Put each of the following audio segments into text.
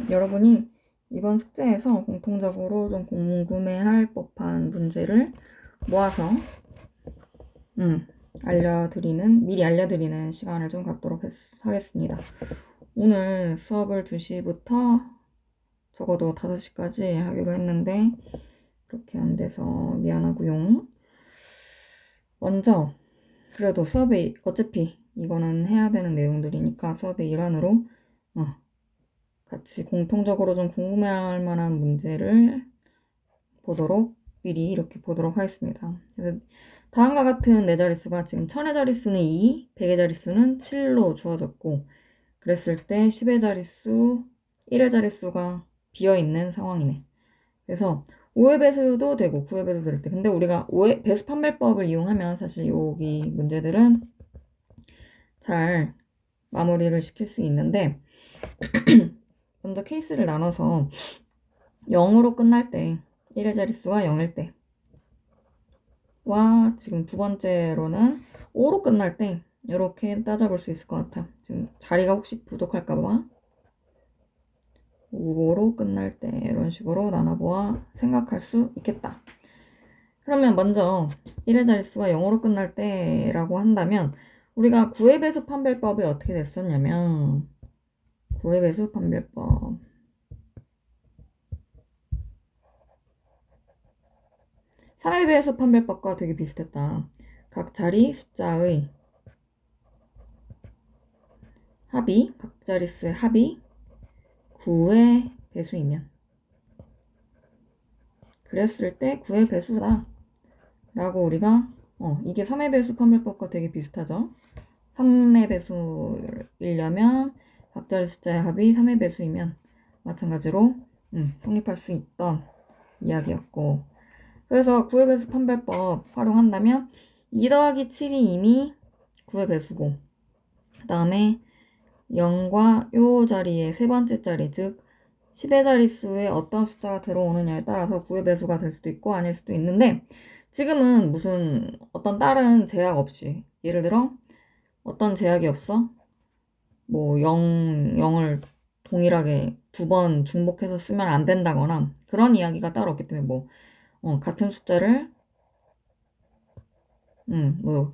여러분이 이번 숙제에서 공통적으로 좀 궁금해할 법한 문제를 모아서 미리 알려드리는 시간을 좀 갖도록 하겠습니다. 오늘 수업을 2시부터 적어도 5시까지 하기로 했는데 그렇게 안 돼서 미안하고요. 먼저 그래도 수업에 어차피 이거는 해야 되는 내용들이니까 수업의 일환으로 같이 공통적으로 좀 궁금해할 만한 문제를 미리 이렇게 보도록 하겠습니다. 그래서 다음과 같은 네 자릿수가 지금 1000의 자릿수는 2, 100의 자릿수는 7로 주어졌고 그랬을 때 10의 자릿수, 1의 자릿수가 비어있는 상황이네. 그래서 5의 배수도 되고 9의 배수도 될 때 근데 우리가 5의 배수 판별법을 이용하면 사실 여기 문제들은 잘 마무리를 시킬 수 있는데 먼저 케이스를 나눠서 0으로 끝날 때 1의 자릿수가 0일 때와 지금 두 번째로는 5로 끝날 때 이렇게 따져볼 수 있을 것 같아. 지금 자리가 혹시 부족할까봐 5로 끝날 때 이런 식으로 나눠보아 생각할 수 있겠다. 그러면 먼저 1의 자릿수가 0으로 끝날 때라고 한다면 우리가 9의 배수 판별법이 어떻게 됐었냐면 9의 배수 판별법 3의 배수 판별법과 되게 비슷했다. 각 자리 숫자의 합이, 각 자릿수의 합이 9의 배수이면 그랬을 때 9의 배수다 라고 우리가 이게 3의 배수 판별법과 되게 비슷하죠. 3의 배수이려면 각 자리 숫자의 합이 3의 배수이면 마찬가지로 성립할 수 있던 이야기였고 그래서 9의 배수 판별법 활용한다면 2 더하기 7이 이미 9의 배수고 그 다음에 0과 요 자리의 세 번째 자리 즉 10의 자릿수에 어떤 숫자가 들어오느냐에 따라서 9의 배수가 될 수도 있고 아닐 수도 있는데 지금은 무슨 어떤 다른 제약 없이 예를 들어 어떤 제약이 없어? 뭐 0을 동일하게 두 번 중복해서 쓰면 안 된다거나 그런 이야기가 따로 없기 때문에 같은 숫자를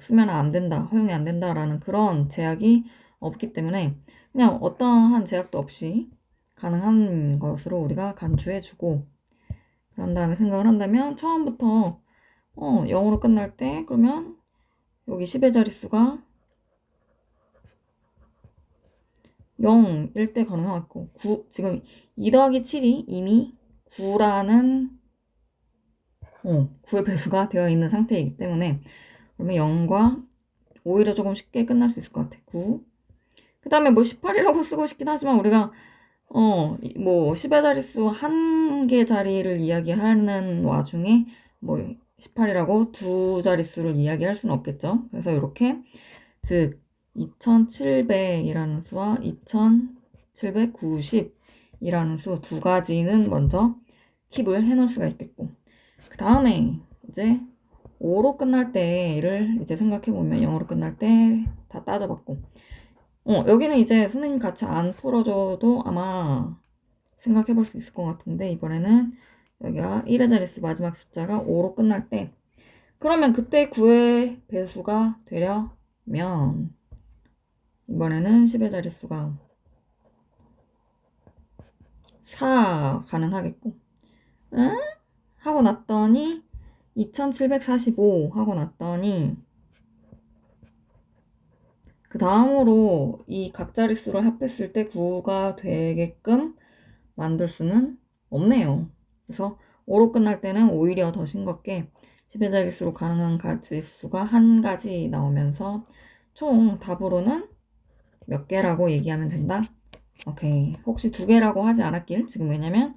쓰면 안 된다, 허용이 안 된다라는 그런 제약이 없기 때문에 그냥 어떠한 제약도 없이 가능한 것으로 우리가 간주해주고 그런 다음에 생각을 한다면 처음부터 0으로 끝날 때 그러면 여기 10의 자릿수가 0일 때 가능하고 지금 2 더하기 7이 이미 9라는 9의 배수가 되어 있는 상태이기 때문에 그러면 0과 오히려 조금 쉽게 끝날 수 있을 것 같아. 9. 그 다음에 18이라고 쓰고 싶긴 하지만 우리가 10의 자릿수 한 개 자리를 이야기하는 와중에 18이라고 두 자릿수를 이야기할 수는 없겠죠. 그래서 이렇게 즉 2700이라는 수와 2790이라는 수 두 가지는 먼저 킵을 해놓을 수가 있겠고 그 다음에 이제 5로 끝날 때를 이제 생각해보면 0으로 끝날 때 다 따져봤고 여기는 이제 선생님 같이 안 풀어줘도 아마 생각해볼 수 있을 것 같은데 이번에는 여기가 1의 자릿수 마지막 숫자가 5로 끝날 때 그러면 그때 9의 배수가 되려면 이번에는 10의 자릿수가 4 가능하겠고 응? 하고 났더니 2745 하고 났더니 그 다음으로 이 각 자릿수를 합했을 때 9가 되게끔 만들 수는 없네요. 그래서 5로 끝날 때는 오히려 더 싱겁게 10의 자릿수로 가능한 가지수가 한 가지 나오면서 총 답으로는 몇 개라고 얘기하면 된다? 오케이. 혹시 두 개라고 하지 않았길? 지금 왜냐면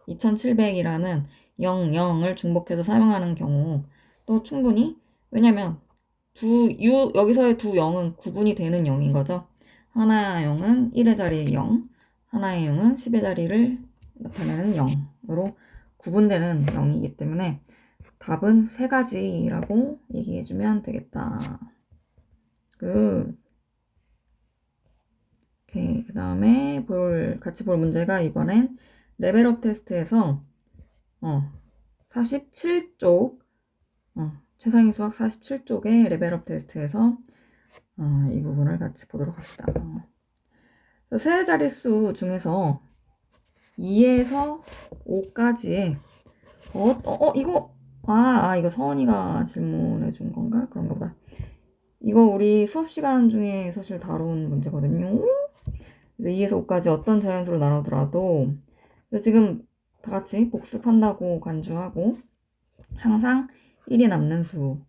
2700이라는 00을 중복해서 사용하는 경우 또 충분히 왜냐면 여기서의 두 0은 구분이 되는 0인 거죠. 하나의 0은 1의 자리의 0, 하나의 0은 10의 자리를 나타내는 0으로 구분되는 0이기 때문에 답은 세 가지라고 얘기해주면 되겠다. 오케이. 그 다음에 같이 볼 문제가 이번엔 레벨업 테스트에서 47쪽 최상위 수학 47쪽의 레벨업 테스트에서 이 부분을 같이 보도록 합시다. 세 자릿수 중에서 2에서 5까지의 이거 서원이가 질문해 준 건가? 그런가 보다. 이거 우리 수업 시간 중에 사실 다룬 문제거든요. 2에서 5까지 어떤 자연수로 나누더라도 지금 다 같이 복습한다고 간주하고 항상 1이 남는 수.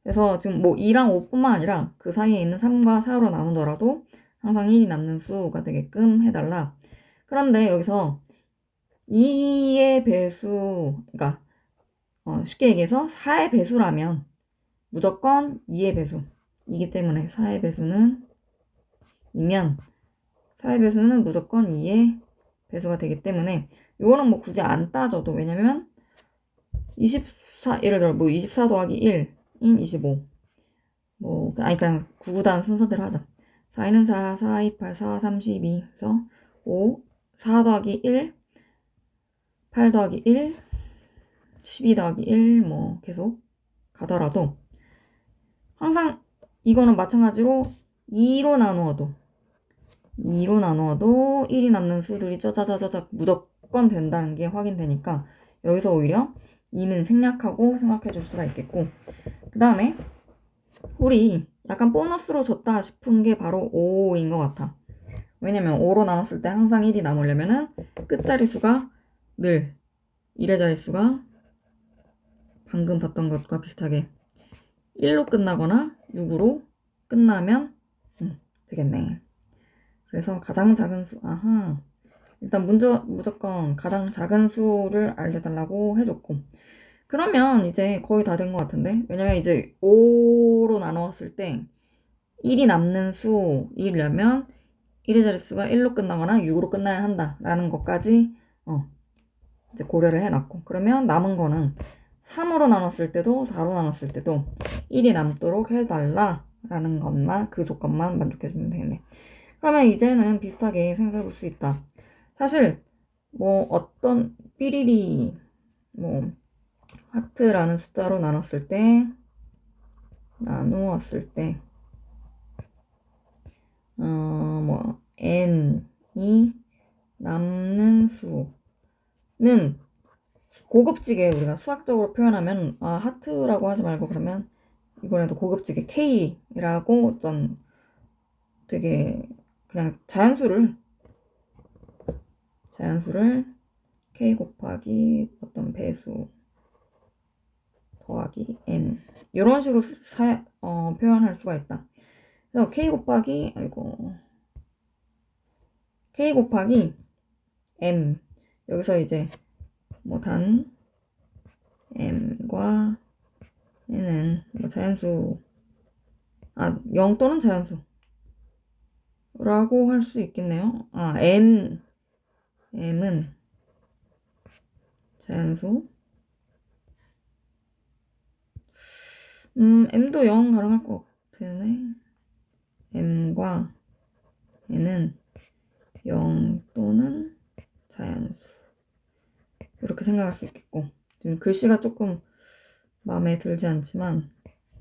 그래서 지금 뭐 2랑 5뿐만 아니라 그 사이에 있는 3과 4로 나누더라도 항상 1이 남는 수가 되게끔 해달라. 그런데 여기서 2의 배수, 그러니까 쉽게 얘기해서 4의 배수라면 무조건 2의 배수이기 때문에 4의 배수는 2면 4의 배수는 무조건 2의 배수가 되기 때문에 이거는 뭐 굳이 안 따져도, 왜냐면 24, 예를 들어 뭐 24 더하기 1인 25 그냥 구구단 순서대로 하자. 4는 4, 4, 2, 8, 4, 32 그래서 5, 4 더하기 1, 8 더하기 1, 12 더하기 1 뭐 계속 가더라도 항상 이거는 마찬가지로 2로 나누어도 1이 남는 수들이 짜자자자작 무조건 된다는 게 확인되니까 여기서 오히려 2는 생략하고 생각해 줄 수가 있겠고, 그 다음에 우리 약간 보너스로 줬다 싶은 게 바로 5인 것 같아. 왜냐면 5로 나눴을 때 항상 1이 남으려면은 끝자리수가 늘 1의 자릿수가 방금 봤던 것과 비슷하게 1로 끝나거나 6으로 끝나면 되겠네. 그래서 가장 작은 수, 일단 무조건 가장 작은 수를 알려달라고 해줬고, 그러면 이제 거의 다 된 것 같은데? 왜냐면 이제 5로 나누었을 때 1이 남는 수이려면 1의 자릿수가 1로 끝나거나 6으로 끝나야 한다라는 것까지 이제 고려를 해놨고, 그러면 남은 거는 3으로 나눴을 때도 4로 나눴을 때도 1이 남도록 해달라라는 것만, 그 조건만 만족해주면 되겠네. 그러면 이제는 비슷하게 생각해 볼 수 있다. 사실 뭐 어떤 삐리리 뭐 하트라는 숫자로 나누었을 때 뭐 n이 남는 수는 고급지게 우리가 수학적으로 표현하면 하트라고 하지 말고 그러면 이번에도 고급지게 k라고 어떤 되게 그냥 자연수를 k 곱하기 어떤 배수 더하기 n 이런 식으로 표현할 수가 있다. 그래서 k 곱하기 m, 여기서 이제 뭐 단 m과 n은 뭐 자연수 0 또는 자연수라고 할 수 있겠네요. m은 자연수, m도 0 가능할 것 같네. m과 n은 0 또는 자연수, 이렇게 생각할 수 있겠고, 지금 글씨가 조금 마음에 들지 않지만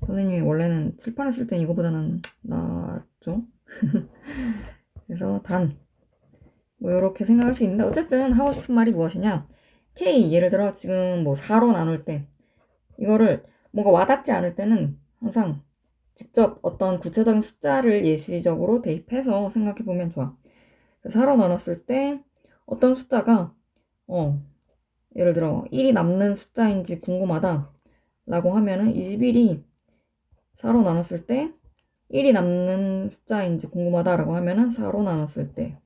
선생님이 원래는 칠판에 쓸 땐 이거보다는 낫죠. 그래서 뭐 이렇게 생각할 수 있는데, 어쨌든 하고 싶은 말이 무엇이냐, K 예를 들어 지금 뭐 4로 나눌 때 이거를 뭔가 와닿지 않을 때는 항상 직접 어떤 구체적인 숫자를 예시적으로 대입해서 생각해 보면 좋아. 4로 나눴을 때 어떤 숫자가 예를 들어 1이 남는 숫자인지 궁금하다 라고 하면은 21이 4로 나눴을 때 1이 남는 숫자인지 궁금하다 라고 하면은 4로 나눴을 때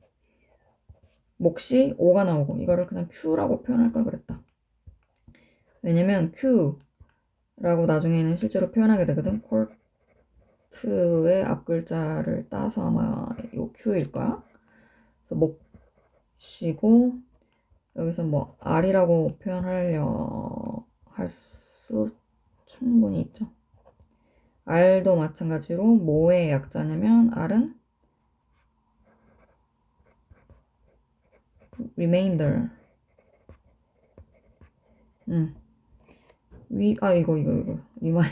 몫이 5가 나오고, 이거를 그냥 Q라고 표현할 걸 그랬다. 왜냐면 Q라고 나중에는 실제로 표현하게 되거든. 콜트의 앞글자를 따서 아마 요 Q일 거야. 그래서 몫이고, 여기서 뭐 R이라고 표현하려 할 수 충분히 있죠. R도 마찬가지로 뭐의 약자냐면 R은 remainder. 이거.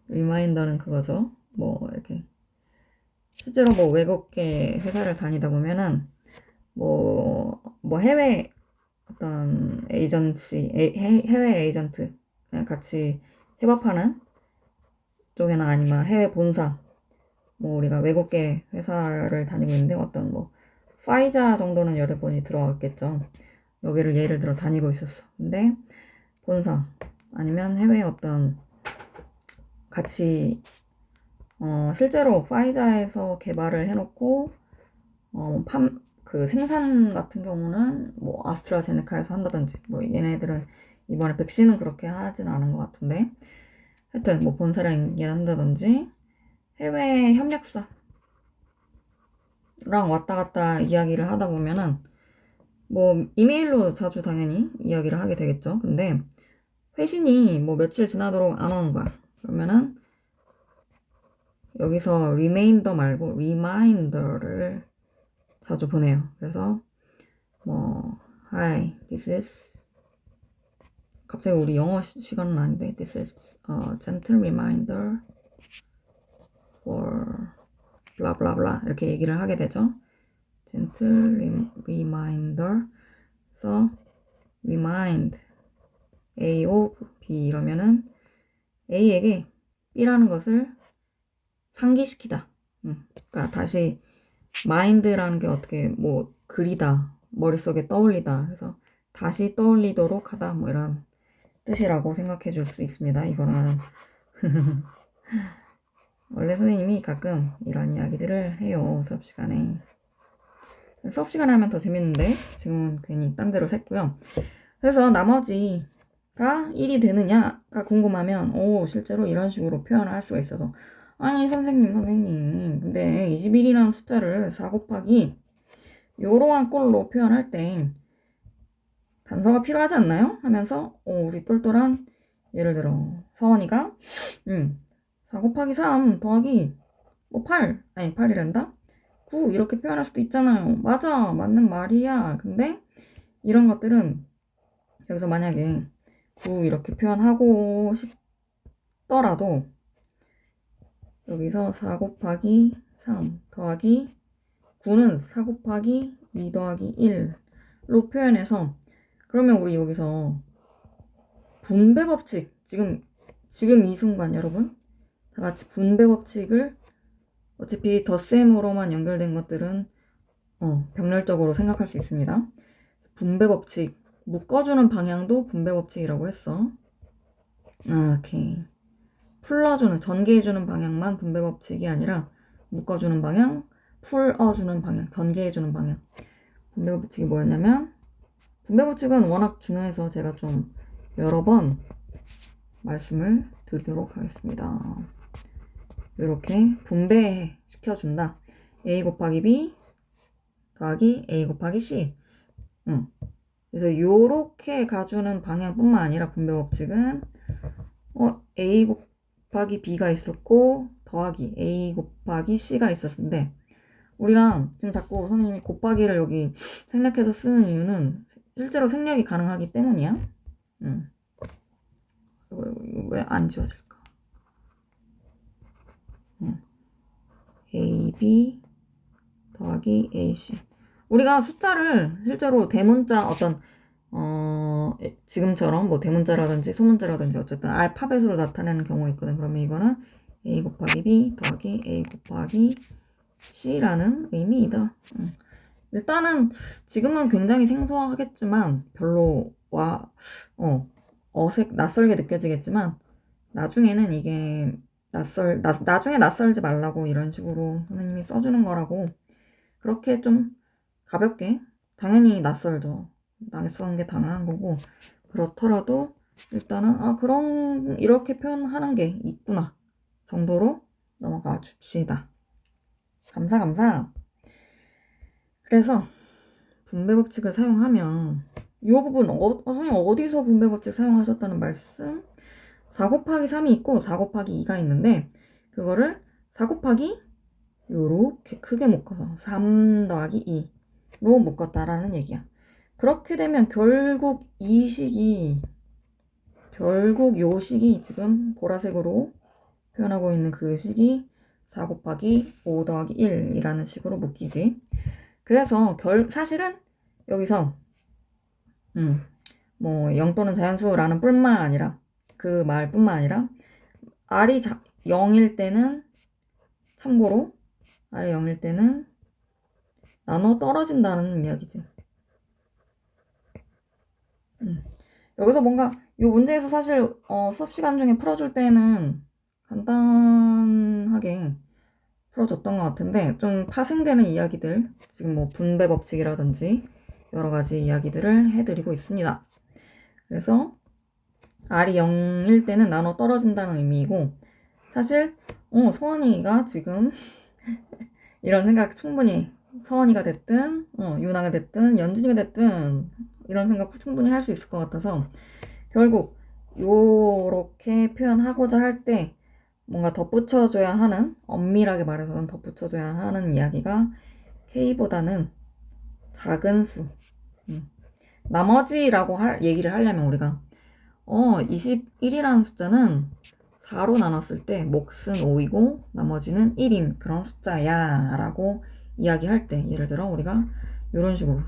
리마인더는 그거죠. 뭐, 이렇게. 실제로 뭐 외국계 회사를 다니다 보면은, 뭐 해외 어떤 에이전시, 해외 에이전트, 그냥 같이 협업하는 쪽이나 아니면 해외 본사, 뭐 우리가 외국계 회사를 다니고 있는데 어떤 뭐, 파이자 정도는 여러 번이 들어갔겠죠. 여기를 예를 들어 다니고 있었어. 근데 본사, 아니면 해외 어떤 같이 실제로 파이자에서 개발을 해놓고 그 생산 같은 경우는 뭐 아스트라제네카에서 한다든지 뭐 얘네들은 이번에 백신은 그렇게 하진 않은 것 같은데 하여튼 뭐 본사랑 얘기한다든지 해외 협력사랑 왔다 갔다 이야기를 하다 보면은 뭐 이메일로 자주 당연히 이야기를 하게 되겠죠. 근데 회신이 뭐 며칠 지나도록 안 오는 거야. 그러면은 여기서 리메인더 말고 리마인더를 자주 보내요. 그래서 뭐 Hi, this is 갑자기 우리 영어 시간은 아닌데 This is a gentle reminder for blah blah blah 이렇게 얘기를 하게 되죠. gentle reminder. 그래서 remind A of B 이러면은 A에게 B라는 것을 상기시키다. 그러니까 다시 mind라는 게 어떻게 뭐 그리다, 머릿속에 떠올리다. 그래서 다시 떠올리도록 하다. 뭐 이런 뜻이라고 생각해 줄 수 있습니다. 이거는 원래 선생님이 가끔 이런 이야기들을 해요. 수업 시간에. 수업 시간에 하면 더 재밌는데 지금은 괜히 딴 데로 샜고요. 그래서 나머지가 1이 되느냐가 궁금하면 실제로 이런 식으로 표현을 할 수가 있어서 아니 선생님 근데 21이라는 숫자를 4 곱하기 요러한 꼴로 표현할 때 단서가 필요하지 않나요? 하면서 우리 똘똘한 예를 들어 서원이가 4 곱하기 3 더하기 뭐 8, 아니 8이란다? 9 이렇게 표현할 수도 있잖아요. 맞아, 맞는 말이야. 근데 이런 것들은 여기서 만약에 9 이렇게 표현하고 싶더라도 여기서 4 곱하기 3 더하기 9는 4 곱하기 2 더하기 1로 표현해서 그러면 우리 여기서 분배 법칙 지금 이 순간 여러분 다 같이 분배 법칙을 어차피 덧셈으로만 연결된 것들은 병렬적으로 생각할 수 있습니다. 분배 법칙 묶어주는 방향도 분배 법칙이라고 했어. 오케이. 풀어주는 전개해주는 방향만 분배 법칙이 아니라 묶어주는 방향, 풀어주는 방향, 전개해주는 방향. 분배 법칙이 뭐였냐면 분배 법칙은 워낙 중요해서 제가 좀 여러 번 말씀을 드리도록 하겠습니다. 이렇게 분배시켜준다. A 곱하기 B 더하기 A 곱하기 C. 그래서 요렇게 가주는 방향뿐만 아니라 분배 법칙은 A 곱하기 B가 있었고 더하기 A 곱하기 C가 있었는데 우리가 지금 자꾸 선생님이 곱하기를 여기 생략해서 쓰는 이유는 실제로 생략이 가능하기 때문이야. 이거 왜 안 지워질까? AB 더하기 AC. 우리가 숫자를 실제로 대문자 어떤 지금처럼 뭐 대문자라든지 소문자라든지 어쨌든 알파벳으로 나타내는 경우가 있거든. 그러면 이거는 A 곱하기 B 더하기 A 곱하기 C라는 의미이다. 일단은 지금은 굉장히 생소하겠지만 별로 낯설게 느껴지겠지만 나중에는 이게 나중에 낯설지 말라고 이런 식으로 선생님이 써주는 거라고 그렇게 좀 가볍게 당연히 낯설죠. 낯선 게 당연한 거고 그렇더라도 일단은 그런 이렇게 표현하는 게 있구나 정도로 넘어가 줍시다. 감사. 그래서 분배 법칙을 사용하면 이 부분 선생님 어디서 분배 법칙 사용하셨다는 말씀? 4 곱하기 3이 있고 4 곱하기 2가 있는데 그거를 4 곱하기 요렇게 크게 묶어서 3 더하기 2 묶었다라는 얘기야. 그렇게 되면 결국 요 식이 지금 보라색으로 표현하고 있는 그 식이 4 곱하기 5 더하기 1이라는 식으로 묶이지. 그래서 사실은 여기서 뭐 0 또는 자연수라는 뿐만 아니라 그 말뿐만 아니라 R이 0일 때는 참고로 R이 0일 때는 나눠 떨어진다는 이야기지. 여기서 뭔가 이 문제에서 사실 수업 시간 중에 풀어줄 때는 간단하게 풀어줬던 것 같은데 좀 파생되는 이야기들, 지금 뭐 분배 법칙이라든지 여러 가지 이야기들을 해드리고 있습니다. 그래서 R이 0일 때는 나눠 떨어진다는 의미이고, 사실 서원이가 지금 이런 생각 충분히, 서원이가 됐든 유나가 됐든 연준이가 됐든 이런 생각 충분히 할 수 있을 것 같아서 결국 요렇게 표현하고자 할 때 뭔가 덧붙여줘야 하는, 엄밀하게 말해서는 덧붙여줘야 하는 이야기가 K보다는 작은 수, 나머지라고 얘기를 하려면 우리가 21이라는 숫자는 4로 나눴을 때 몫은 5이고 나머지는 1인 그런 숫자야 라고 이야기할 때, 예를 들어 우리가 이런 식으로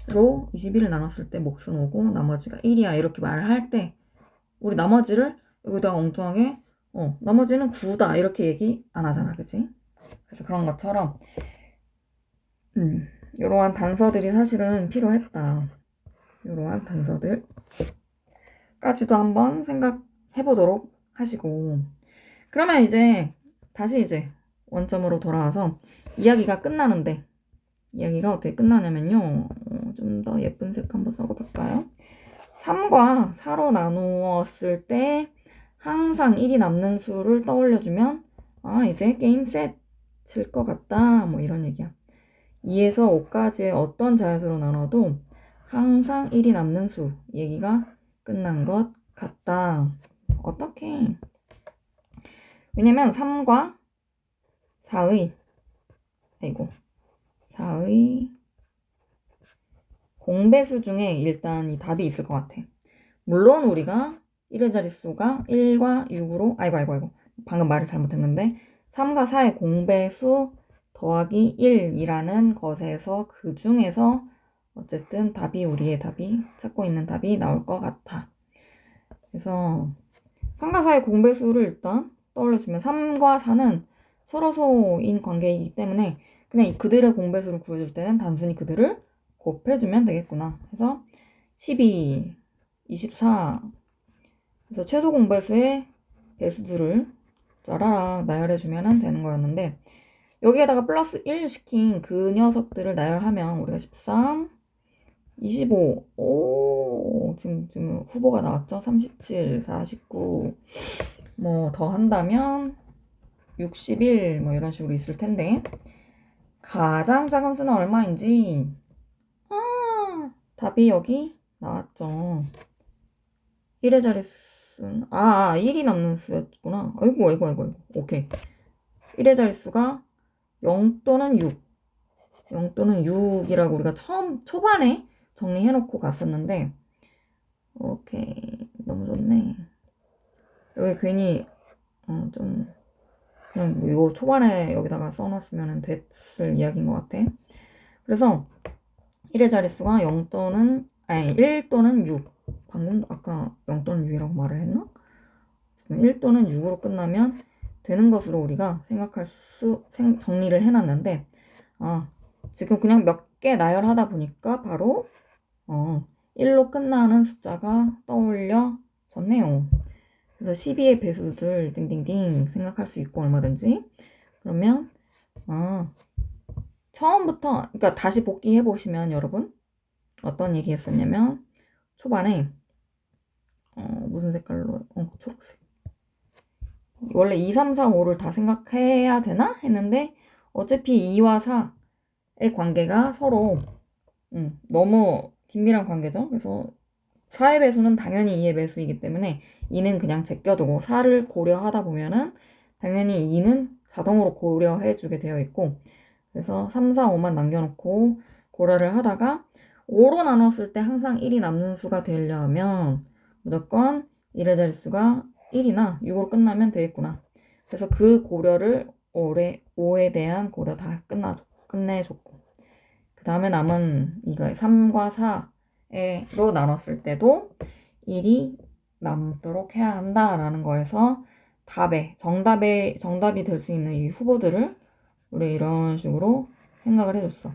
4로 21을 나눴을 때 몫은 5고 나머지가 1이야 이렇게 말을 할 때 우리 나머지를 여기다가 엉뚱하게 나머지는 9다 이렇게 얘기 안 하잖아, 그치? 그래서 그런 것처럼 이러한 단서들이 사실은 필요했다. 이러한 단서들까지도 한번 생각해보도록 하시고, 그러면 다시 원점으로 돌아와서 이야기가 끝나는데, 이야기가 어떻게 끝나냐면요, 좀 더 예쁜 색 한번 써볼까요? 3과 4로 나누었을 때 항상 1이 남는 수를 떠올려주면 이제 게임 셋 칠 것 같다, 뭐 이런 얘기야. 2에서 5까지의 어떤 자연수로 나눠도 항상 1이 남는 수 얘기가 끝난 것 같다. 어떻게? 왜냐면 3과 4의 공배수 중에 일단 이 답이 있을 것 같아. 물론 우리가 1의 자릿수가 1과 6으로 방금 말을 잘못했는데 3과 4의 공배수 더하기 1이라는 것에서 그 중에서 어쨌든 우리의 답이 찾고 있는 답이 나올 것 같아. 그래서 3과 4의 공배수를 일단 떠올려주면 3과 4는 서로소인 관계이기 때문에 그냥 그들의 공배수를 구해줄 때는 단순히 그들을 곱해주면 되겠구나. 그래서 12, 24 그래서 최소 공배수의 배수들을 쩌라락 나열해주면 되는 거였는데 여기에다가 플러스 1 시킨 그 녀석들을 나열하면 우리가 13, 25, 지금 후보가 나왔죠? 37, 49, 뭐 더 한다면 61, 뭐 이런 식으로 있을 텐데 가장 작은 수는 얼마인지 답이 여기 나왔죠. 1의 자릿수는 1이 남는 수였구나. 아이고. 오케이. 1의 자릿수가 0 또는 6. 0 또는 6이라고 우리가 초반에 정리해놓고 갔었는데, 오케이. 너무 좋네. 여기 괜히, 그냥 뭐 이거 초반에 여기다가 써놨으면 됐을 이야기인 것 같아. 그래서 1의 자릿수가 1 또는 6. 방금 아까 0 또는 6이라고 말을 했나? 1 또는 6으로 끝나면 되는 것으로 우리가 정리를 해놨는데, 지금 그냥 몇 개 나열하다 보니까 바로 1로 끝나는 숫자가 떠올려졌네요. 그래서 12의 배수들 띵띵띵 생각할 수 있고 얼마든지. 그러면 처음부터 그러니까 다시 복귀해 보시면 여러분 어떤 얘기 했었냐면 초반에 무슨 색깔로 초록색. 원래 2, 3, 4, 5를 다 생각해야 되나? 했는데 어차피 2와 4의 관계가 서로 너무 긴밀한 관계죠. 그래서 4의 배수는 당연히 2의 배수이기 때문에 2는 그냥 제껴두고 4를 고려하다 보면은 당연히 2는 자동으로 고려해 주게 되어 있고 그래서 3, 4, 5만 남겨놓고 고려를 하다가 5로 나눴을 때 항상 1이 남는 수가 되려면 무조건 1의 자릿수가 1이나 6으로 끝나면 되겠구나. 그래서 그 고려를 5에 대한 고려 다 끝내줬고 그 다음에 남은 이거 3과 4로 나눴을 때도 1이 남도록 해야 한다라는 거에서 정답이 될 수 있는 이 후보들을 우리 이런 식으로 생각을 해줬어.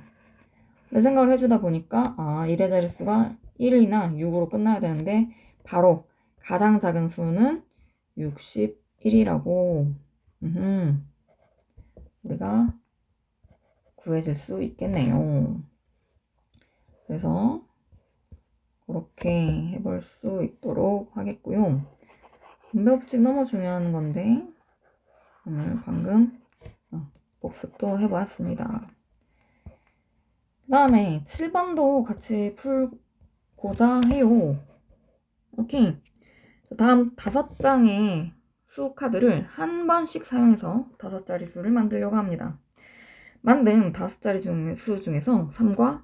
생각을 해주다 보니까 1의 자릿수가 1이나 6으로 끝나야 되는데 바로 가장 작은 수는 61이라고 우리가 구해질 수 있겠네요. 그래서 그렇게 해볼 수 있도록 하겠고요. 분배법칙 너무 중요한 건데 오늘 방금 복습도 해보았습니다. 그 다음에 7번도 같이 풀고자 해요. 오케이. 다음 5장의 수 카드를 한 번씩 사용해서 5자리 수를 만들려고 합니다. 만든 5자리 수 중에서 3과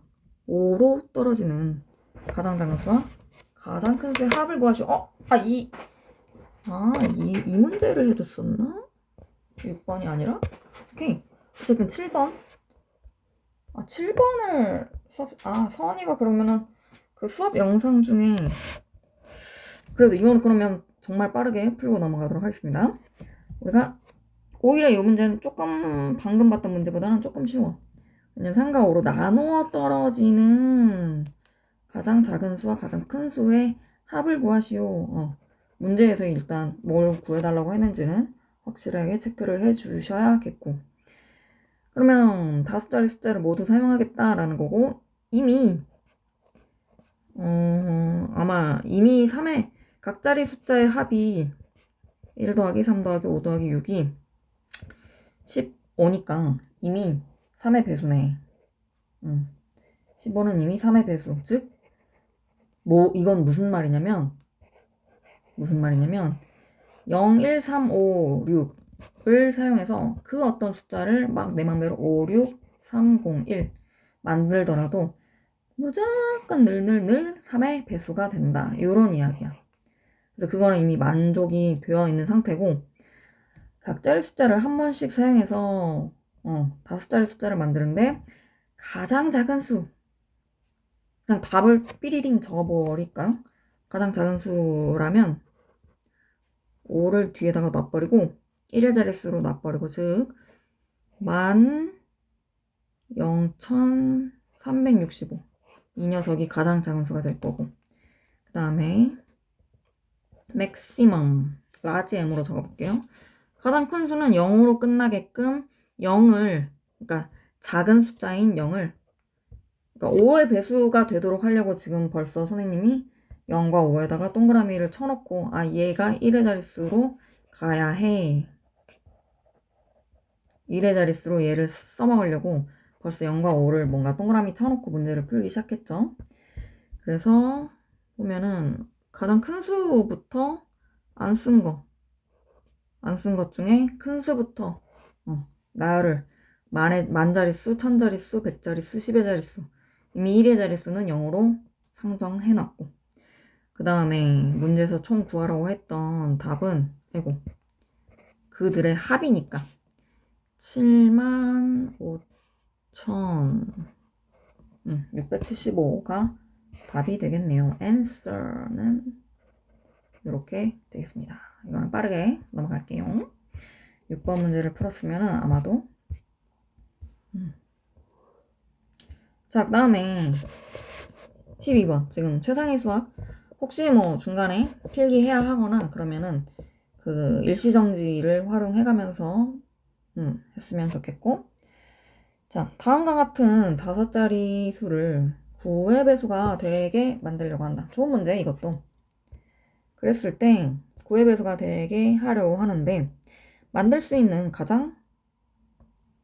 5로 떨어지는 가장 작은 수와 가장 큰 수의 합을 구하시오. 이 문제를 해줬었나? 6번이 아니라? 오케이. 어쨌든 7번. 7번을 서원이가 그러면은 그 수업 영상 중에 그래도 이거는 그러면 정말 빠르게 풀고 넘어가도록 하겠습니다. 우리가 오히려 이 문제는 조금 방금 봤던 문제보다는 조금 쉬워. 왜냐면 3과 5로 나누어 떨어지는 가장 작은 수와 가장 큰 수의 합을 구하시오. 문제에서 일단 뭘 구해달라고 했는지는 확실하게 체크를 해주셔야겠고 그러면 5자리 숫자를 모두 사용하겠다라는 거고 아마 이미 3의 각자리 숫자의 합이 1 더하기 3 더하기 5 더하기 6이 15니까 이미 3의 배수네. 15는 이미 3의 배수. 즉, 이건 무슨 말이냐면 0, 1, 3, 5, 6을 사용해서 그 어떤 숫자를 막 내 맘대로 5, 6, 3, 0, 1 만들더라도 무조건 늘 3의 배수가 된다. 이런 이야기야. 그래서 그거는 이미 만족이 되어 있는 상태고 각자리 숫자를 한 번씩 사용해서 5자리 숫자를 만드는데 가장 작은 수 그냥 답을 삐리링 적어버릴까요? 가장 작은 수라면 5를 뒤에다가 놔버리고 1의 자릿수로 놔버리고 즉 10,365 이 녀석이 가장 작은 수가 될 거고 그 다음에 맥시멈 라지 M으로 적어볼게요. 가장 큰 수는 0으로 끝나게끔 0을 그러니까 작은 숫자인 0을 그러니까 5의 배수가 되도록 하려고 지금 벌써 선생님이 0과 5에다가 동그라미를 쳐놓고 얘가 1의 자릿수로 가야 해. 1의 자릿수로 얘를 써먹으려고 벌써 0과 5를 뭔가 동그라미 쳐놓고 문제를 풀기 시작했죠. 그래서 보면은 가장 큰 수부터 안 쓴 것 중에 큰 수부터 나열을 만자릿수, 천자릿수, 백자릿수, 10의 자릿수 이미 1의 자릿수는 0으로 상정해놨고 그 다음에 문제에서 총 구하라고 했던 답은 그들의 합이니까 75,675가 답이 되겠네요. answer는 이렇게 되겠습니다. 이거는 빠르게 넘어갈게요. 6번 문제를 풀었으면 아마도 자, 그 다음에 12번 지금 최상위 수학 혹시 뭐 중간에 필기해야 하거나 그러면은 그 일시정지를 활용해가면서 했으면 좋겠고 자, 다음과 같은 5자리 수를 9의 배수가 되게 만들려고 한다. 좋은 문제 이것도. 그랬을 때 9의 배수가 되게 하려고 하는데 만들 수 있는 가장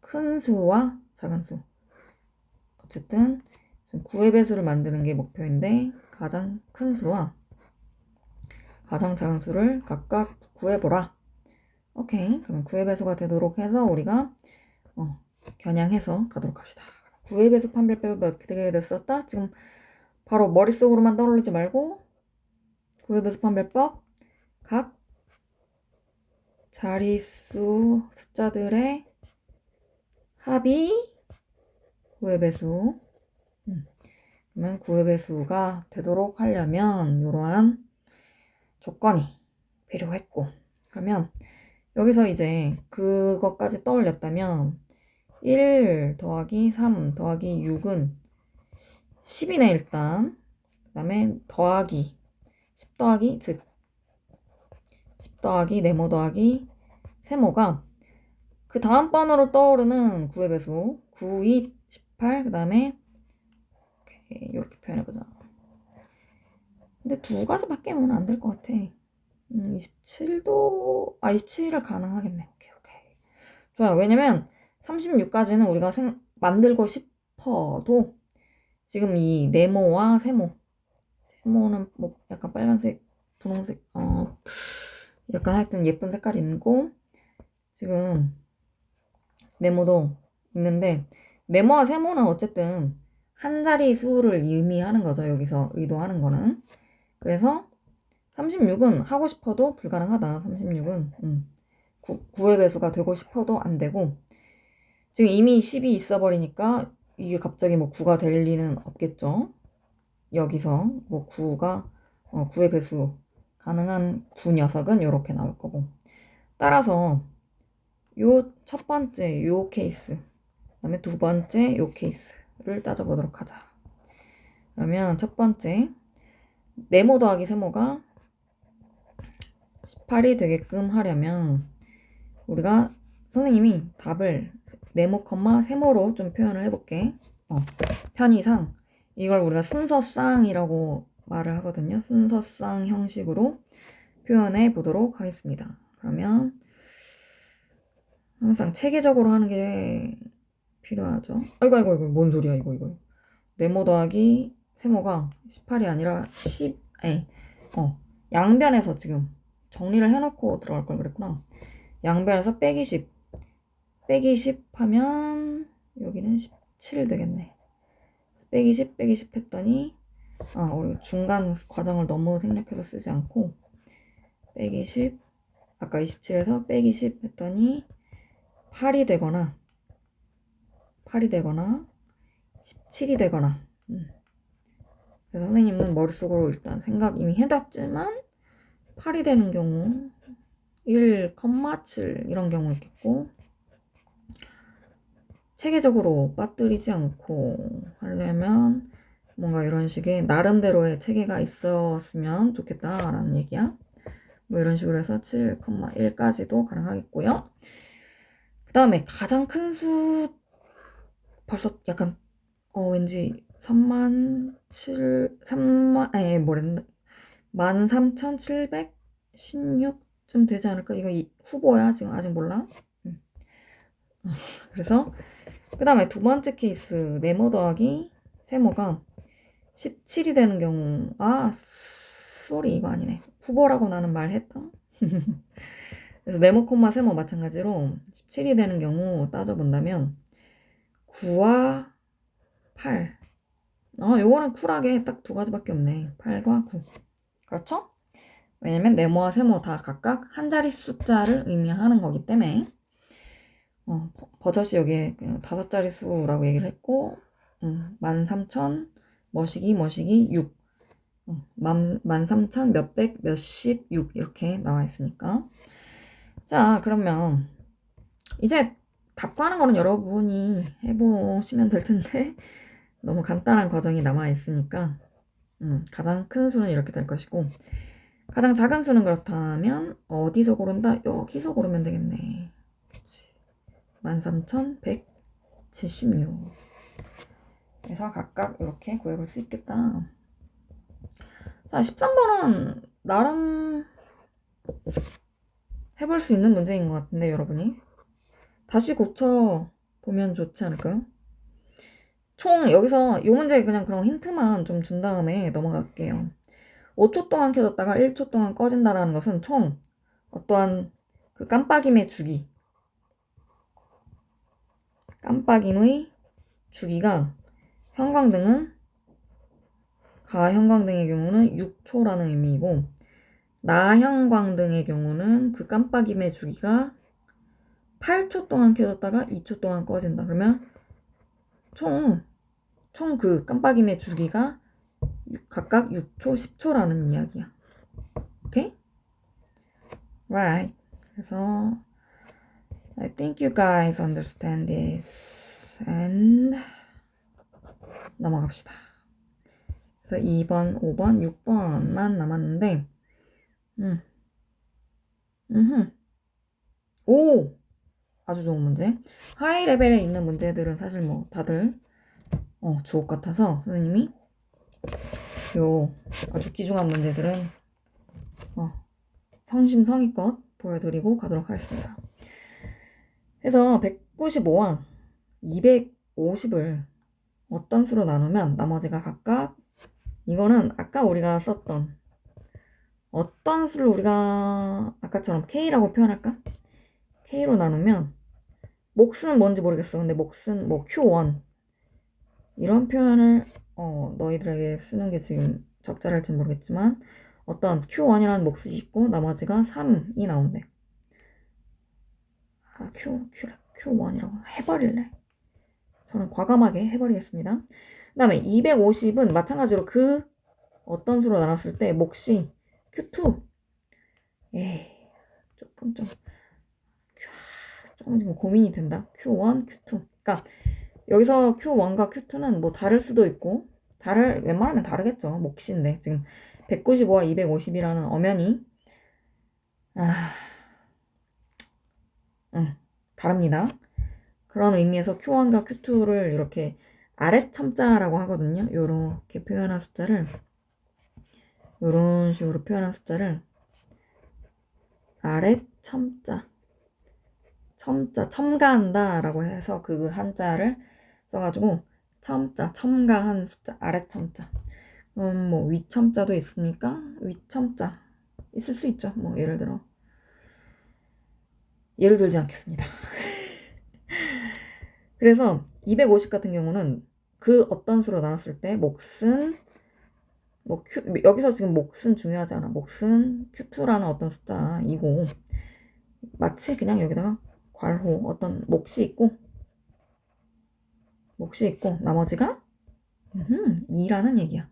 큰 수와 작은 수 어쨌든 지금 9의 배수를 만드는 게 목표인데 가장 큰 수와 가장 작은 수를 각각 구해보라. 오케이. 그럼 9의 배수가 되도록 해서 우리가 겨냥해서 가도록 합시다. 9의 배수 판별법이 어떻게 됐었다? 지금 바로 머릿속으로만 떠올리지 말고 9의 배수 판별법 각 자릿수 숫자들의 합이 9의 배수. 그러면 9의 배수가 되도록 하려면 이러한 조건이 필요했고, 그러면 여기서 이제 그것까지 떠올렸다면 1 더하기 3 더하기 6은 10이네 일단. 그 다음에 더하기 10 더하기 즉 10 더하기 네모 더하기 세모가 그 다음 번으로 떠오르는 9의 배수 9, 2, 18 그 다음에 이렇게 표현해보자. 근데 두 가지밖에 하면 안 될 것 같아. 27도 27을 가능하겠네. 오케이. 좋아요. 왜냐면 36까지는 우리가 만들고 싶어도 지금 이 네모와 세모는 뭐 약간 빨간색, 분홍색, 약간 하여튼 예쁜 색깔이 있고, 지금 네모도 있는데, 네모와 세모는 어쨌든 한 자리 수를 의미하는 거죠. 여기서 의도하는 거는. 그래서 36은 하고 싶어도 불가능하다. 36은 9의 배수가 되고 싶어도 안 되고, 지금 이미 10이 있어버리니까 이게 갑자기 뭐 9가 될 리는 없겠죠. 여기서 뭐 9의 배수 가능한 9 녀석은 이렇게 나올 거고, 따라서 요 첫 번째 요 케이스, 그 다음에 두 번째 요 케이스를 따져보도록 하자. 그러면 첫 번째 네모 더하기 세모가 18이 되게끔 하려면 우리가 선생님이 답을 네모 컴마 세모로 좀 표현을 해볼게. 편의상 이걸 우리가 순서쌍이라고 말을 하거든요. 순서쌍 형식으로 표현해 보도록 하겠습니다. 그러면 항상 체계적으로 하는 게 필요하죠. 아이고 뭔 소리야 이거. 네모 더하기 세모가 18이 아니라 10, 양변에서 지금 정리를 해놓고 들어갈 걸 그랬구나. 양변에서 빼기 10 하면 여기는 17 되겠네. 빼기 10 했더니 우리 중간 과정을 너무 생략해서 쓰지 않고 빼기 10 아까 27에서 빼기 10 했더니 8이 되거나 17이 되거나. 그래서 선생님은 머릿속으로 일단 생각 이미 해뒀지만 8이 되는 경우 1,7 이런 경우 있겠고, 체계적으로 빠뜨리지 않고 하려면 뭔가 이런 식의 나름대로의 체계가 있었으면 좋겠다라는 얘기야. 뭐 이런 식으로 해서 7,1까지도 가능하겠고요. 그 다음에 가장 큰 수 벌써 약간 왠지 13,716쯤 되지 않을까? 이거 후보야. 지금 아직 몰라. 그래서 그 다음에 두 번째 케이스 네모 더하기 세모가 17이 되는 경우 쏘리 이거 아니네. 후보라고 나는 말했다. 그래서 네모 콤마 세모 마찬가지로 17이 되는 경우 따져본다면 9와 8 요거는 쿨하게 딱 두 가지밖에 없네. 8과 9. 그렇죠? 왜냐면 네모와 세모 다 각각 한 자리 숫자를 의미하는 거기 때문에 버젓이 여기에 5자리 수라고 얘기를 했고 13,000 머시기 6 13,000 몇백 몇십 6 이렇게 나와 있으니까. 자, 그러면 이제 답하는 거는 여러분이 해보시면 될 텐데 너무 간단한 과정이 남아 있으니까 가장 큰 수는 이렇게 될 것이고, 가장 작은 수는 그렇다면 어디서 고른다? 여기서 고르면 되겠네. 그치. 13,176. 그래서 각각 이렇게 구해볼 수 있겠다. 자, 13번은 나름 해볼 수 있는 문제인 것 같은데 여러분이 다시 고쳐보면 좋지 않을까요? 총 여기서 이 문제 그냥 그런 힌트만 좀 준 다음에 넘어갈게요. 5초 동안 켜졌다가 1초 동안 꺼진다라는 것은 총 어떠한 그 깜빡임의 주기, 깜빡임의 주기가 형광등은 가형광등의 경우는 6초라는 의미이고 나형광등의 경우는 그 깜빡임의 주기가 8초 동안 켜졌다가 2초 동안 꺼진다. 그러면 총 그 깜빡임의 주기가 각각 6초, 10초라는 이야기야. 오케이? Right. 그래서 I think you guys understand this. And 넘어갑시다. 그래서 2번, 5번, 6번만 남았는데 오! 아주 좋은 문제. 하이 레벨에 있는 문제들은 사실 뭐 다들 주옥 같아서 선생님이 요 아주 귀중한 문제들은 성심성의껏 보여드리고 가도록 하겠습니다. 그래서 195와 250을 어떤 수로 나누면 나머지가 각각 이거는 아까 우리가 썼던 어떤 수를 우리가 아까처럼 K라고 표현할까? K로 나누면 몫은 뭔지 모르겠어. 근데 몫은 뭐 Q1 이런 표현을 너희들에게 쓰는 게 지금 적절할지 모르겠지만 어떤 Q1이라는 몫이 있고 나머지가 3이 나온대. Q1이라고 해버릴래. 저는 과감하게 해버리겠습니다. 그 다음에 250은 마찬가지로 그 어떤 수로 나눴을 때 몫이 Q2. 조금 지금 고민이 된다. Q1, Q2. 그러니까 여기서 Q1과 Q2는 뭐 다를 수도 있고 웬만하면 다르겠죠. 몫인데 지금 195와 250이라는 엄연히 다릅니다. 그런 의미에서 Q1과 Q2를 이렇게 아래 첨자라고 하거든요. 요렇게 표현한 숫자를 요런 식으로 표현한 숫자를 아래 첨가한다 라고 해서 그 한자를 써가지고 첨가한 숫자, 아래 첨자. 뭐 위첨자도 있습니까? 위첨자 있을 수 있죠. 뭐 예를 들지 않겠습니다. 그래서 250 같은 경우는 그 어떤 수로 나눴을 때 몫은 뭐 여기서 지금 몫은 중요하지 않아. 몫은 Q2라는 어떤 숫자이고 마치 그냥 여기다가 괄호 어떤 몫이 있고 나머지가 2라는 얘기야.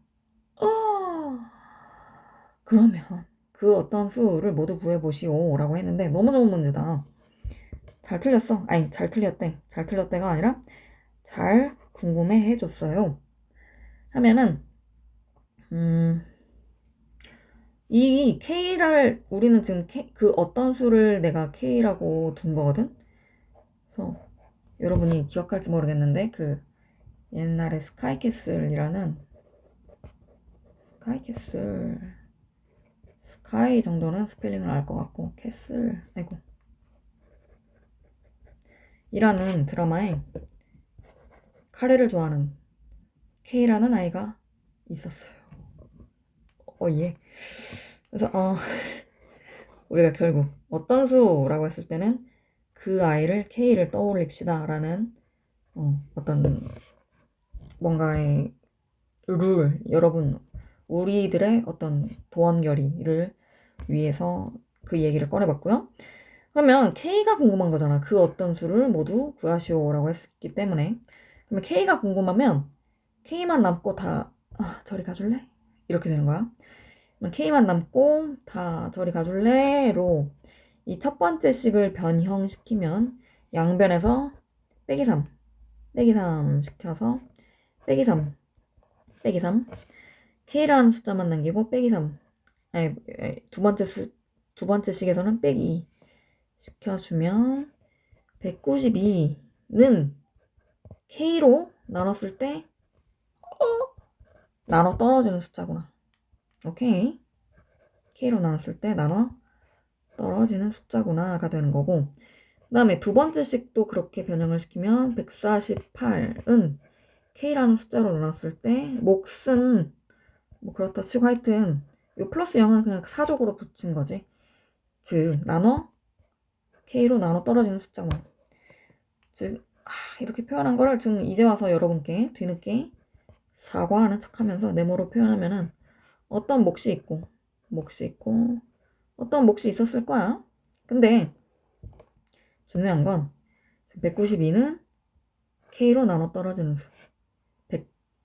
그러면 그 어떤 수를 모두 구해보시오 라고 했는데 너무 좋은 문제다. 잘 틀렸어. 아니 잘 틀렸대. 잘 틀렸대가 아니라 잘 궁금해 해줬어요. 하면은 이 K를 우리는 지금 그 어떤 수를 내가 K라고 둔 거거든. 그래서 여러분이 기억할지 모르겠는데 그 옛날에 스카이캐슬이라는 스카이 정도는 스펠링을 알 것 같고 캐슬 이라는 드라마에 카레를 좋아하는 K라는 아이가 있었어요. 예. 그래서 우리가 결국 어떤 수라고 했을 때는 그 아이를 K를 떠올립시다 라는 어떤 뭔가의 룰, 여러분 우리들의 어떤 도원결의를 위해서 그 얘기를 꺼내봤고요. 그러면 K가 궁금한 거잖아. 그 어떤 수를 모두 구하시오 라고 했기 때문에. 그러면 K가 궁금하면 K만 남고 다 저리 가줄래? 이렇게 되는 거야. 그럼 K만 남고 다 저리 가줄래로 이 첫 번째 식을 변형시키면 양변에서 빼기 3 시켜서 빼기 3 K라는 숫자만 남기고 빼기 3 두 번째 식에서는 빼기 2 시켜주면 192는 K로 나눴을 때 나눠 떨어지는 숫자구나. 오케이. K로 나눴을 때 나눠 떨어지는 숫자구나가 되는 거고 그 다음에 두 번째 식도 그렇게 변형을 시키면 148은 K라는 숫자로 나눴을 때 몫은 뭐 그렇다 치고 하여튼 요 플러스 0은 그냥 사족으로 붙인 거지. 즉 K로 나눠 떨어지는 숫자만. 즉 이렇게 표현한 거를 지금 이제 와서 여러분께 뒤늦게 사과하는 척하면서 네모로 표현하면은 어떤 몫이 있고 어떤 몫이 있었을 거야. 근데 중요한 건 192는 K로 나눠 떨어지는 수,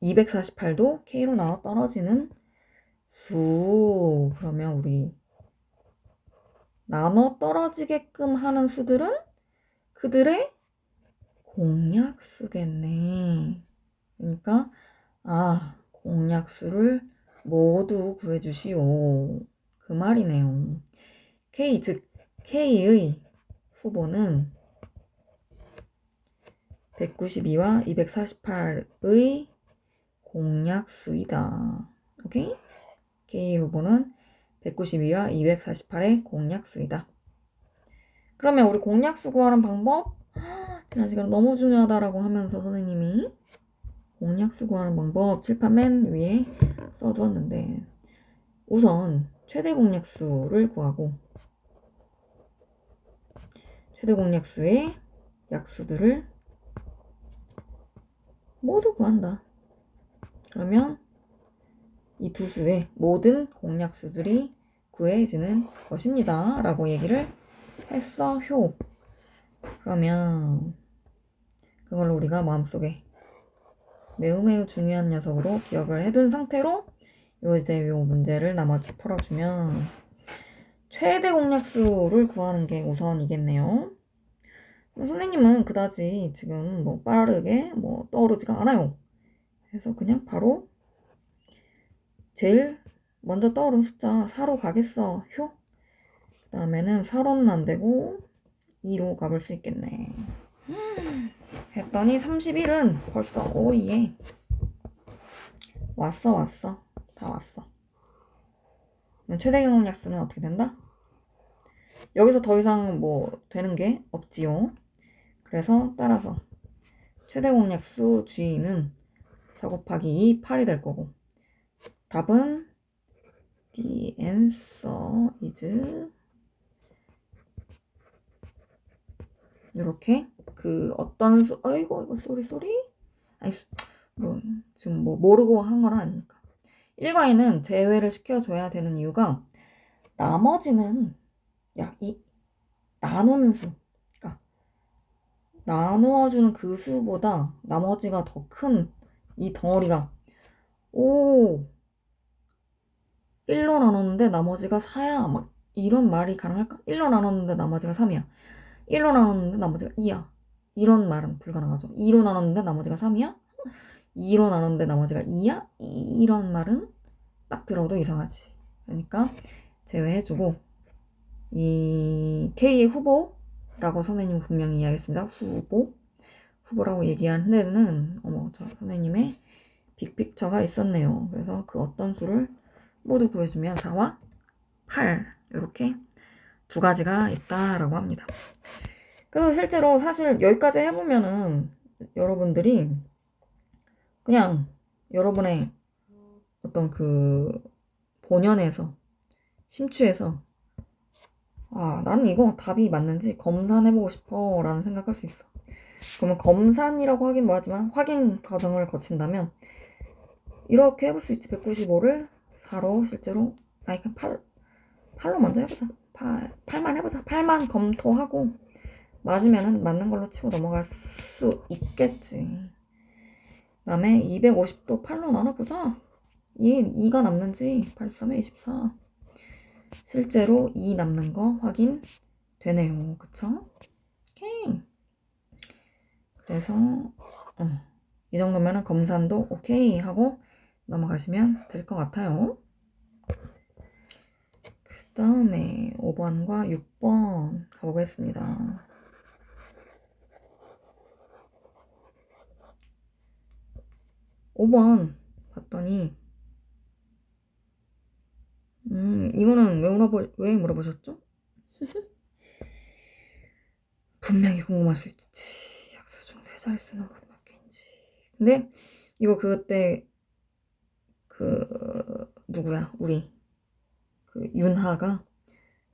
248도 K로 나눠 떨어지는 수. 그러면 우리 나눠 떨어지게끔 하는 수들은 그들의 공약수겠네. 그러니까 공약수를 모두 구해주시오. 그 말이네요. K, 즉 K의 후보는 192와 248의 공약수이다. 오케이? K 후보는 192와 248의 공약수이다. 그러면 우리 공약수 구하는 방법? 지난 시간 너무 중요하다라고 하면서 선생님이 공약수 구하는 방법 칠판 맨 위에 써두었는데 우선 최대 공약수를 구하고 최대 공약수의 약수들을 모두 구한다. 그러면 이 두 수의 모든 공약수들이 구해지는 것입니다. 라고 얘기를 했어요. 그러면 그걸 우리가 마음속에 매우 중요한 녀석으로 기억을 해둔 상태로 요 문제를 나머지 풀어주면 최대 공약수를 구하는 게 우선이겠네요. 선생님은 그다지 지금 뭐 빠르게 뭐 떠오르지가 않아요. 그래서 그냥 바로 제일 먼저 떠오른 숫자 4로 가겠어. 효. 그 다음에는 4로는 안 되고 2로 가볼 수 있겠네. 했더니 31은 벌써 오예. 왔어. 다 왔어. 그럼 최대 공약수는 어떻게 된다? 여기서 더 이상 뭐 되는 게 없지요. 그래서 따라서 최대 공약수 G는 4 곱하기 2, 8이 될 거고 답은 The answer is 이렇게 그 어떤 수 이거 쏘리 아니 뭐 지금 뭐 모르고 한 건 아니니까 1과에는 제외를 시켜줘야 되는 이유가 나머지는 이 나누는 수 그러니까 나누어주는 그 수보다 나머지가 더 큰 이 덩어리가 1로 나눴는데 나머지가 4야 막 이런 말이 가능할까? 1로 나눴는데 나머지가 3이야 1로 나눴는데 나머지가 2야 이런 말은 불가능하죠. 2로 나눴는데 나머지가 3이야? 2로 나눴는데 나머지가 2야? 이런 말은 딱 들어도 이상하지. 그러니까 제외해주고 이 K의 후보라고 선생님은 분명히 이야기했습니다. 후보라고 얘기한 데는 저 선생님의 빅픽처가 있었네요. 그래서 그 어떤 수를 모두 구해주면 4와 8 이렇게 두 가지가 있다라고 합니다. 그래서 실제로 사실 여기까지 해보면은 여러분들이 그냥 여러분의 어떤 그 본연에서 심취해서 나는 이거 답이 맞는지 검산해보고 싶어 라는 생각할 수 있어. 그러면 검산이라고 하긴 뭐하지만 확인 과정을 거친다면 이렇게 해볼 수 있지. 195를 4로 실제로 그냥 8로 먼저 해보자. 8만 해보자. 8만 검토하고 맞으면은 맞는 걸로 치고 넘어갈 수 있겠지. 그 다음에 250도 8로 나눠보자. 2가 남는지 8, 3에 24. 실제로 2 남는 거 확인되네요. 그쵸? 오케이. 그래서 이 정도면은 검산도 오케이 하고 넘어가시면 될 것 같아요. 그 다음에 5번과 6번 가보겠습니다. 5번 봤더니 이거는 왜 물어보셨죠? 분명히 궁금할 수 있지. 약수 중 세 자릿수는 무슨 몇개인지. 근데 이거 그때 누구야? 우리 윤하가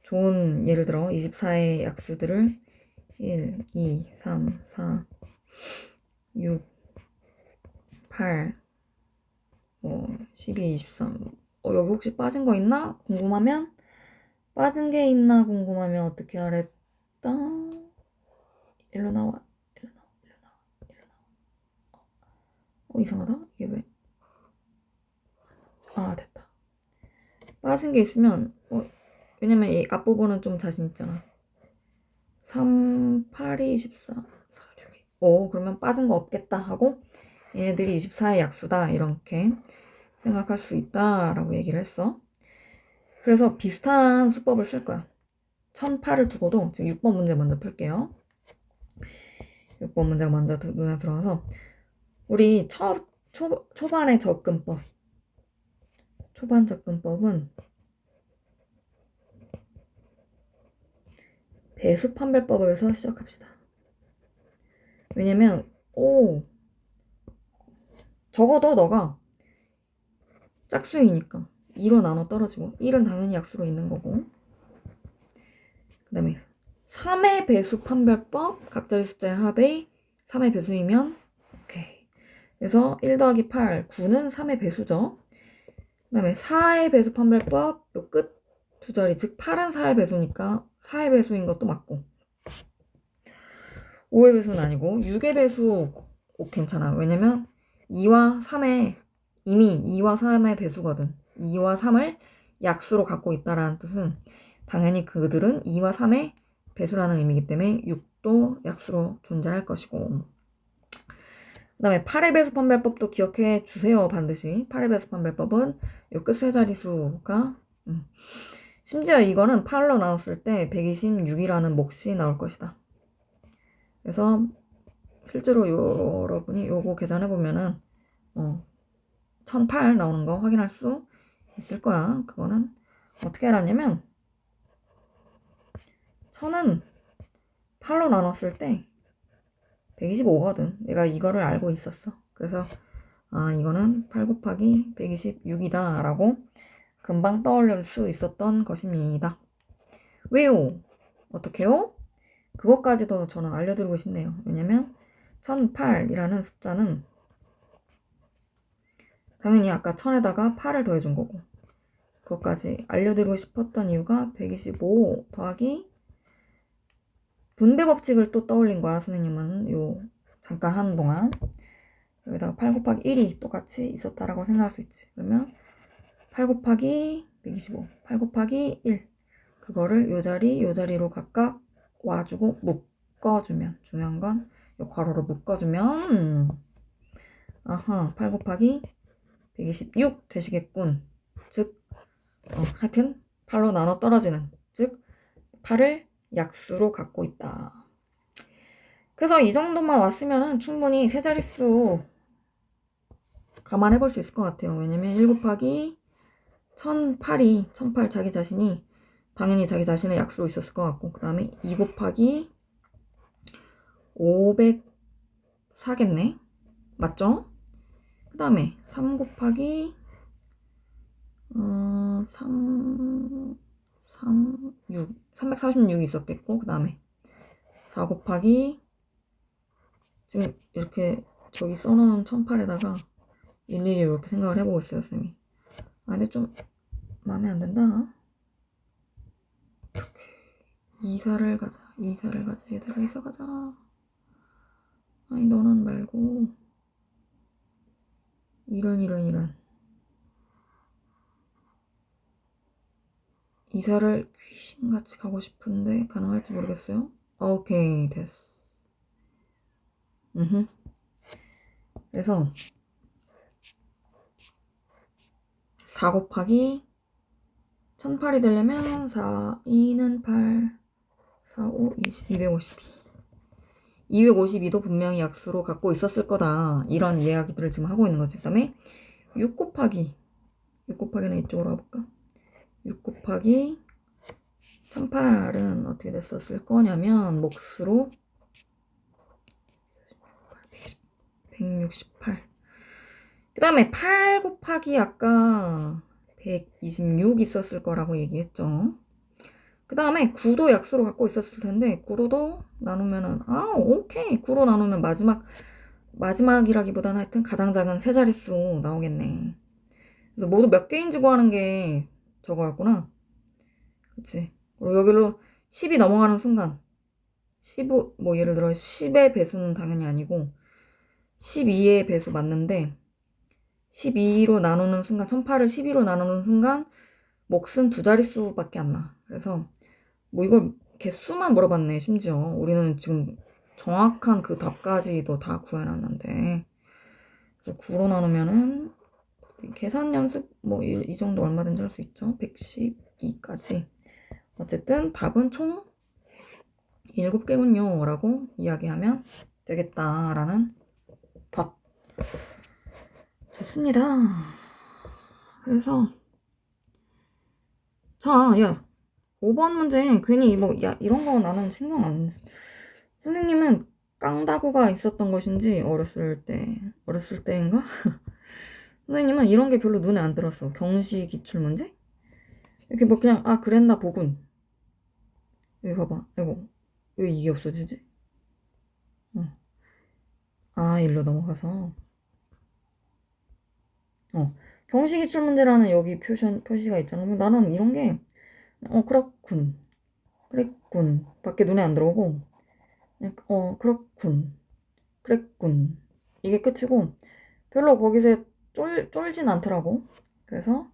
좋은 예를 들어 24의 약수들을 1, 2, 3, 4 6, 8, 12, 23. 여기 혹시 빠진 거 있나? 궁금하면 빠진 게 있나 궁금하면 어떻게 하랬다? 일로 나와. 이상하다. 이게 왜? 됐다. 빠진 게 있으면 왜냐면 이 앞부분은 좀 자신 있잖아. 3, 8, 24, 4, 6. 그러면 빠진 거 없겠다 하고 얘네들이 24의 약수다 이렇게 생각할 수 있다라고 얘기를 했어. 그래서 비슷한 수법을 쓸 거야. 1008을 두고도 지금 6번 문제 먼저 풀게요. 6번 문제가 먼저 눈에 들어와서 우리 초반의 접근법. 초반 접근법은 배수 판별법에서 시작합시다. 왜냐면 적어도 너가 짝수이니까 2로 나눠 떨어지고 1은 당연히 약수로 있는 거고 그 다음에 3의 배수 판별법 각자리 숫자의 합의 3의 배수이면 오케이. 그래서 1 더하기 8, 9는 3의 배수죠. 그 다음에 4의 배수 판별법 요 끝 두 자리 즉 8은 4의 배수니까 4의 배수인 것도 맞고 5의 배수는 아니고 6의 배수 괜찮아. 왜냐면 2와 3의 이미 2와 3의 배수거든. 2와 3을 약수로 갖고 있다라는 뜻은 당연히 그들은 2와 3의 배수라는 의미이기 때문에 6도 약수로 존재할 것이고 그 다음에 8의 배수 판별법도 기억해 주세요. 반드시 8의 배수 판별법은 요 끝 세 자리수가 심지어 이거는 8로 나눴을 때 126이라는 몫이 나올 것이다. 그래서 실제로 여러분이 요거 계산해보면은 1008 나오는 거 확인할 수 있을 거야. 그거는 어떻게 알았냐면 1000은 8로 나눴을 때 125거든. 내가 이거를 알고 있었어. 그래서 이거는 8 곱하기 126이다 라고 금방 떠올릴 수 있었던 것입니다. 왜요? 어떻게요? 그것까지도 저는 알려드리고 싶네요. 왜냐면 1008이라는 숫자는 당연히 아까 1000에다가 8을 더해준 거고 그것까지 알려드리고 싶었던 이유가 125 더하기 분배 법칙을 또 떠올린 거야. 선생님은 잠깐 하는 동안 여기다가 8 곱하기 1이 똑같이 있었다라고 생각할 수 있지. 그러면 8 곱하기 125, 8 곱하기 1 그거를 요 자리로 각각 와주고 묶어주면 중요한 건 요 괄호로 묶어주면 8 곱하기 126 되시겠군. 즉 하여튼 8로 나눠 떨어지는 즉 8을 약수로 갖고 있다. 그래서 이 정도만 왔으면 충분히 세 자릿수 감안해 볼 수 있을 것 같아요. 왜냐면 1 곱하기 1008 자기 자신이 당연히 자기 자신의 약수로 있었을 것 같고 그 다음에 2 곱하기 504겠네. 맞죠? 그 다음에 3 곱하기 346이 있었겠고 그 다음에 4 곱하기 지금 이렇게 저기 써놓은 1008에다가 일일이 이렇게 생각을 해보고 있어요, 쌤이. 근데 좀 마음에 안 든다. 이렇게 이사를 가자, 얘들아 이사 가자. 아니 너는 말고 이런 이사를 귀신같이 가고 싶은데 가능할지 모르겠어요. 오케이 됐어. 그래서 4 곱하기 1008이 되려면 4, 2는 8, 4, 5, 20, 252도 분명히 약수로 갖고 있었을 거다. 이런 이야기들을 지금 하고 있는 거지. 그 다음에 6 곱하기는 이쪽으로 가볼까? 6 곱하기 1008은 어떻게 됐었을 거냐면 몫으로 168. 그 다음에 8 곱하기 아까 126 있었을 거라고 얘기했죠. 그 다음에 9도 약수로 갖고 있었을 텐데 9로도 나누면은 오케이. 9로 나누면 마지막이라기보다는 하여튼 가장 작은 세 자릿수 나오겠네. 그래서 모두 몇 개인지 구하는 게 저거였구나. 그치? 그리고 여기로 10이 넘어가는 순간 15, 뭐 예를 들어 10의 배수는 당연히 아니고 12의 배수 맞는데 12로 나누는 순간 1008을 12로 나누는 순간 몫은 두 자릿수밖에 안 나. 그래서 뭐 이걸 개수만 물어봤네. 심지어 우리는 지금 정확한 그 답까지도 다 구해놨는데 9로 나누면은 계산 연습 뭐 이 정도 얼마든지 할 수 있죠. 112까지. 어쨌든 답은 총 7개군요 라고 이야기하면 되겠다라는 답. 좋습니다. 그래서 자, 야 5번 문제 괜히 뭐 야 이런 거 나는 신경 안 선생님은 깡다구가 있었던 것인지 어렸을 때인가? 선생님은 이런 게 별로 눈에 안 들었어. 경시 기출 문제? 이렇게 뭐 그냥 그랬나 보군. 여기 봐봐. 아이고 왜 이게 없어지지? 일로 넘어가서 경시 기출 문제라는 여기 표시가 있잖아. 그럼 나는 이런 게 그랬군 밖에 눈에 안 들어오고 그렇군 그랬군 이게 끝이고 별로 거기서 쫄진 않더라고. 그래서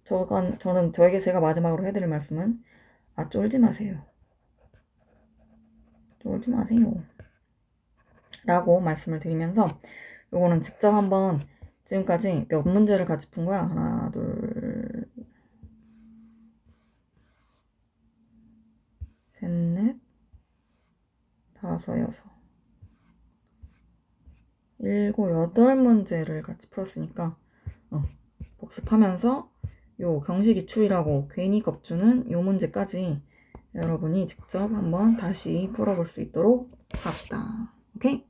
저는 저에게 제가 마지막으로 해드릴 말씀은 쫄지 마세요. 쫄지 마세요. 라고 말씀을 드리면서 요거는 직접 한번 지금까지 몇 문제를 같이 푼 거야? 하나, 둘, 셋, 넷, 다섯, 여섯, 일곱, 여덟 문제를 같이 풀었으니까 복습하면서 요 경시기출이라고 괜히 겁주는 요 문제까지 여러분이 직접 한번 다시 풀어볼 수 있도록 합시다. 오케이?